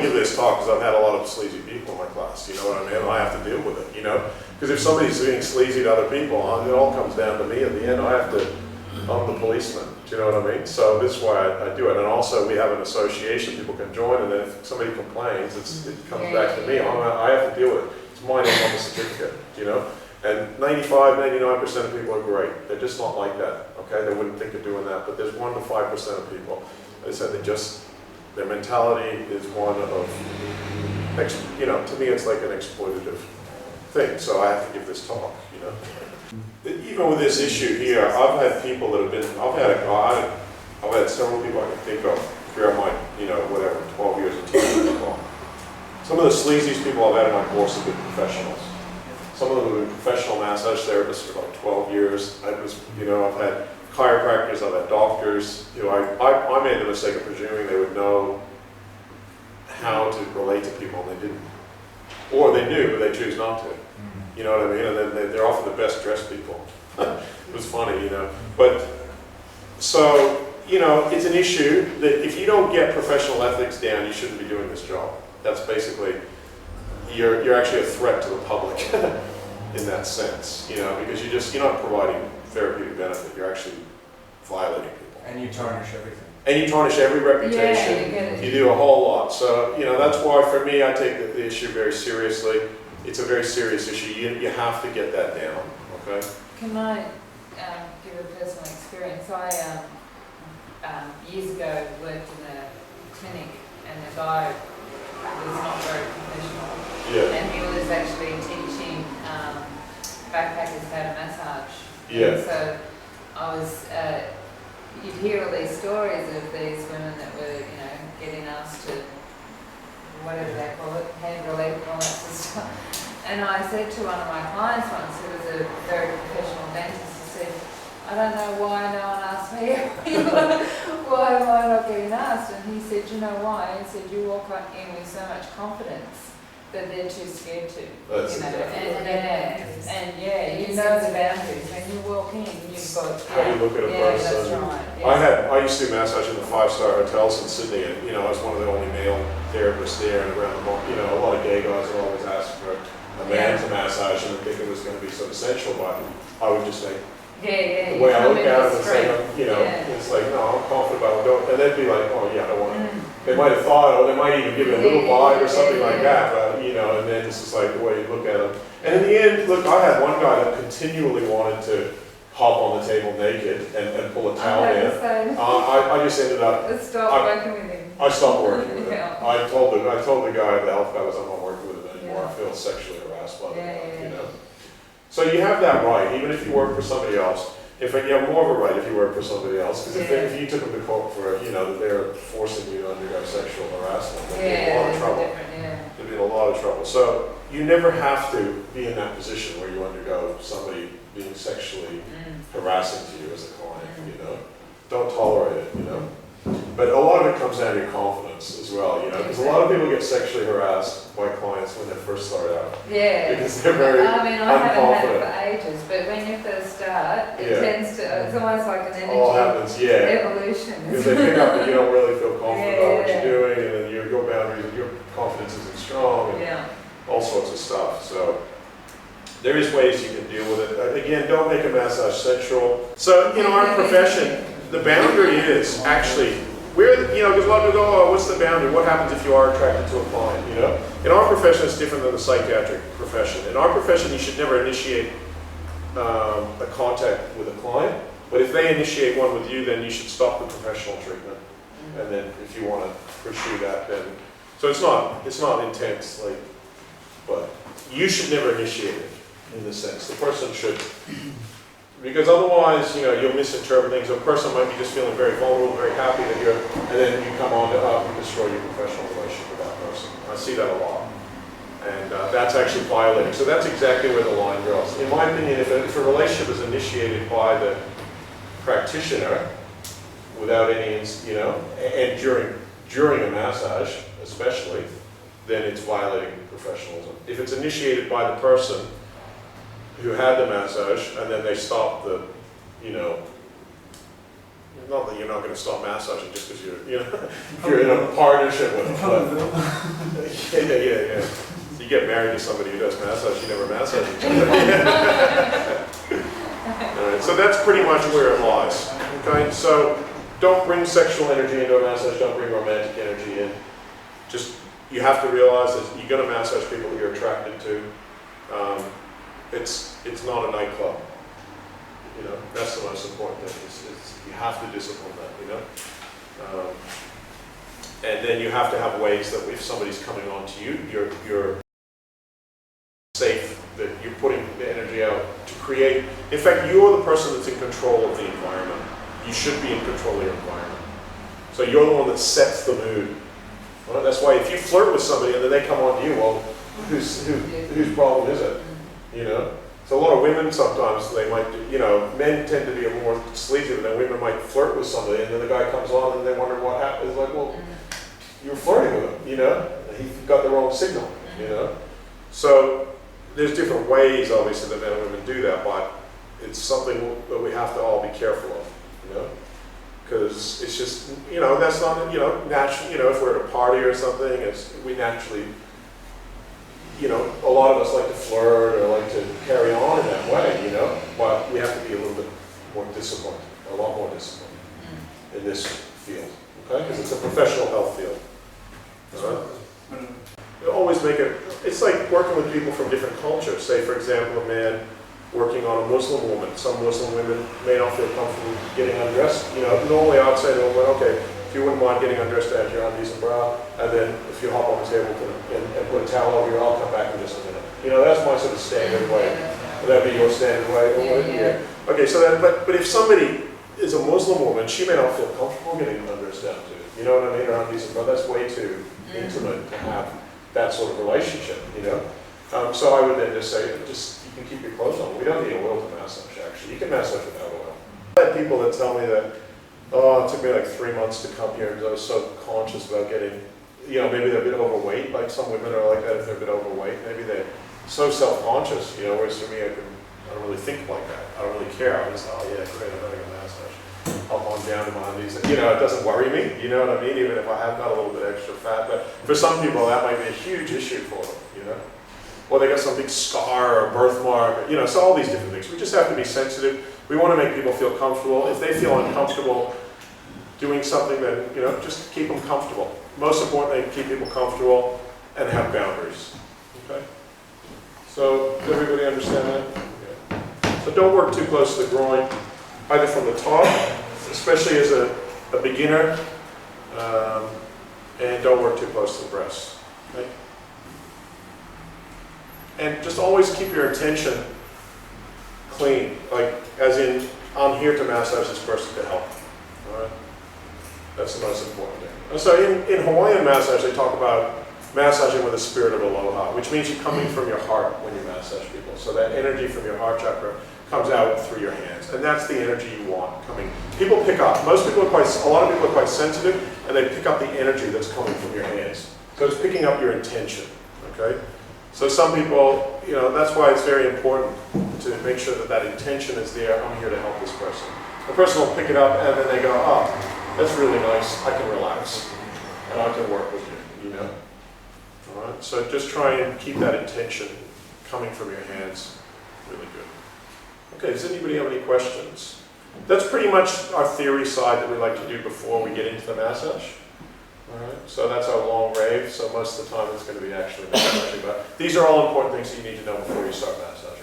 give this talk because I've had a lot of sleazy people in my class, you know what I mean? And I have to deal with it, you know? Because if somebody's being sleazy to other people, it all comes down to me at the end. I'm the policeman, do you know what I mean? So this is why I do it. And also we have an association, people can join, and then if somebody complains, it comes back to me. I have to deal with it. It's my name on the certificate, you know? And 95, 99% of people are great. They're just not like that, okay? They wouldn't think of doing that, but there's 1 to 5% of people. They said their mentality is one of, you know, to me it's like an exploitative thing, so I have to give this talk, you know. Even with this issue here, I've had people that have been, I've had several people I can think of throughout my, you know, whatever, 12 years of teaching people. Some of the sleaziest people I've had in my course have been professionals. Some of them have been professional massage therapists for about 12 years. You know, I've had chiropractors, I've had doctors. You know, I made the mistake of presuming they would know how to relate to people, and they didn't. Or they knew, but they choose not to. You know what I mean? And then they're often the best dressed people. It was funny, you know. But, so, you know, it's an issue that if you don't get professional ethics down, you shouldn't be doing this job. That's basically, you're actually a threat to the public in that sense, you know, because you're not providing therapeutic benefit, you're actually violating people. And you tarnish everything. And you tarnish every reputation. Yeah, you do a whole lot. So, you know, that's why for me, I take the issue very seriously. It's a very serious issue. You have to get that down, okay? Can I give a personal experience? I years ago worked in a clinic, and the guy was not very professional. Yeah. And he was actually teaching backpackers how to massage. Yeah. And so I was, you'd hear all these stories of these women that were, you know, getting asked to, whatever they call it, hand relief and all that sort of stuff. And I said to one of my clients once, who was a very professional dentist, I said, I don't know why no one asked me. Why am I not getting asked? And he said, you know why? He said, you walk in with so much confidence that they're too scared to. That's you know, exactly and you know the boundaries. When you walk in, you've got how you look at a person. That's right. I used to do massage in the 5-star hotels in Sydney, and you know, I was one of the only male therapists there, and around the, you know, a lot of gay guys would always ask for a man to massage, and I think it was going to be sort of sensual, but I would just say, the way I look at it and say, you know, it's like, no, I'm confident about it, and they'd be like, oh yeah, I don't want to. They might have thought, or they might even give it a little vibe or something like that, but you know, and then it's just like the way you look at them. And in the end, look, I had one guy that continually wanted to hop on the table naked and pull a towel in. I just ended up. Stop working with him. I stopped working with him. I told the guy, the health guy, I'm not working with him anymore. I feel sexually harassed by the you know. So you have that right, even if you work for somebody else. In fact, you have more of a right if you work for somebody else, because if you took them to court for, you know, that they're forcing you to undergo sexual harassment, there'd be a lot of trouble. There'd be a lot of trouble. So you never have to be in that position where you undergo somebody being sexually harassing to you as a client, you know. Don't tolerate it, you know. But a lot of it comes down to your confidence as well, you know, because a lot of people get sexually harassed by clients when they first start out. Yeah. Because they're very I mean, I haven't had it unconfident. for ages, but when you first start, it tends to, it's almost like an energy All happens, evolution. Because they pick up that you don't really feel confident about what you're doing, and then your boundaries and your confidence isn't strong, and all sorts of stuff. So there is ways you can deal with it. Again, don't make a massage sensual. So, you know, our profession, the boundary is actually, you know, because a lot of people go, oh, what's the boundary? What happens if you are attracted to a client, you know? In our profession, it's different than the psychiatric profession. In our profession, you should never initiate a contact with a client, but if they initiate one with you, then you should stop the professional treatment. And then if you want to pursue that, then, so it's not intense, like, but you should never initiate it in the sense. The person should. Because otherwise, you know, you'll misinterpret things. A person might be just feeling very vulnerable, very happy that you're, and then you come on to and destroy your professional relationship with that person. I see that a lot. And that's actually violating. So that's exactly where the line goes. In my opinion, if a relationship is initiated by the practitioner without any, you know, and during a massage especially, then it's violating professionalism. If it's initiated by the person who had the massage, and then they stop the, you know, not that you're not going to stop massaging just because you're, you know, if you're in a partnership with them, Yeah. So you get married to somebody who does massage, you never massage each other. All right, so that's pretty much where it lies. Okay, so don't bring sexual energy into a massage, don't bring romantic energy in. Just, you have to realize that you're going to massage people that you're attracted to. It's not a nightclub. You know, that's the most important thing. You have to discipline that, you know. And then you have to have ways that if somebody's coming on to you, you're safe, that you're putting the energy out to create. In fact, you're the person that's in control of the environment. You should be in control of your environment. So you're the one that sets the mood. Well, that's why if you flirt with somebody and then they come on to you, well, whose problem is it? You know? So a lot of women sometimes, they might, you know, men tend to be more sleazy, but then women might flirt with somebody and then the guy comes on and they wonder what happened. It's like, well, you were flirting with him, you know? He got the wrong signal, you know? So there's different ways, obviously, that men and women do that, but it's something that we have to all be careful of, you know? Because it's just, you know, that's not, you know, naturally, you know, if we're at a party or something, we naturally, you know, a lot of us like to flirt or like to carry on in that way, you know, but we have to be a little bit more disciplined, a lot more disciplined in this field, okay? Because it's a professional health field. Right? You always make it, it's like working with people from different cultures. Say, for example, a man working on a Muslim woman. Some Muslim women may not feel comfortable getting undressed. You know, normally I'd say to a woman, okay, if you wouldn't mind getting undressed at your undies and bra, and then if you hop on the table and put a towel over you, I'll come back in just a minute. You know, that's my sort of standard way. Would that be your standard way? Yeah. Okay, so that, but if somebody is a Muslim woman, she may not feel comfortable getting undressed down to. You know what I mean? Or undies and bra, that's way too intimate to have that sort of relationship, you know? So I would then just say, you can keep your clothes on. We don't need oil to massage, actually. You can massage without oil. I had people that tell me that, oh, it took me like 3 months to come here because I was so conscious about getting, you know, maybe they're a bit overweight, like some women are like that if they're a bit overweight. Maybe they're so self-conscious, you know, whereas for me, I don't really think like that. I don't really care. I'm just, oh yeah, great, I'm having a massage. I'll on down to my undies. You know, it doesn't worry me, you know what I mean, even if I have got a little bit extra fat. But for some people, that might be a huge issue for them, you know? Or they got some big scar or birthmark, you know, so all these different things. We just have to be sensitive. We want to make people feel comfortable. If they feel uncomfortable doing something, then, you know, just keep them comfortable. Most importantly, keep people comfortable and have boundaries, okay? So, does everybody understand that? Yeah. So don't work too close to the groin, either from the top, especially as a beginner, and don't work too close to the breast, okay? And just always keep your intention clean, like as in, I'm here to massage this person to help, all right? That's the most important thing. And so in Hawaiian massage, they talk about massaging with a spirit of aloha, which means you're coming from your heart when you massage people. So that energy from your heart chakra comes out through your hands, and that's the energy you want coming. People pick up. A lot of people are quite sensitive, and they pick up the energy that's coming from your hands. So it's picking up your intention, okay? So some people, you know, that's why it's very important to make sure that that intention is there. I'm here to help this person. The person will pick it up, and then they go, oh, that's really nice. I can relax, and I can work with you, you know? All right? So just try and keep that intention coming from your hands really good. Okay, does anybody have any questions? That's pretty much our theory side that we like to do before we get into the massage. All right, so that's our long rave, so most of the time it's going to be actually massaging, but these are all important things that you need to know before you start massaging.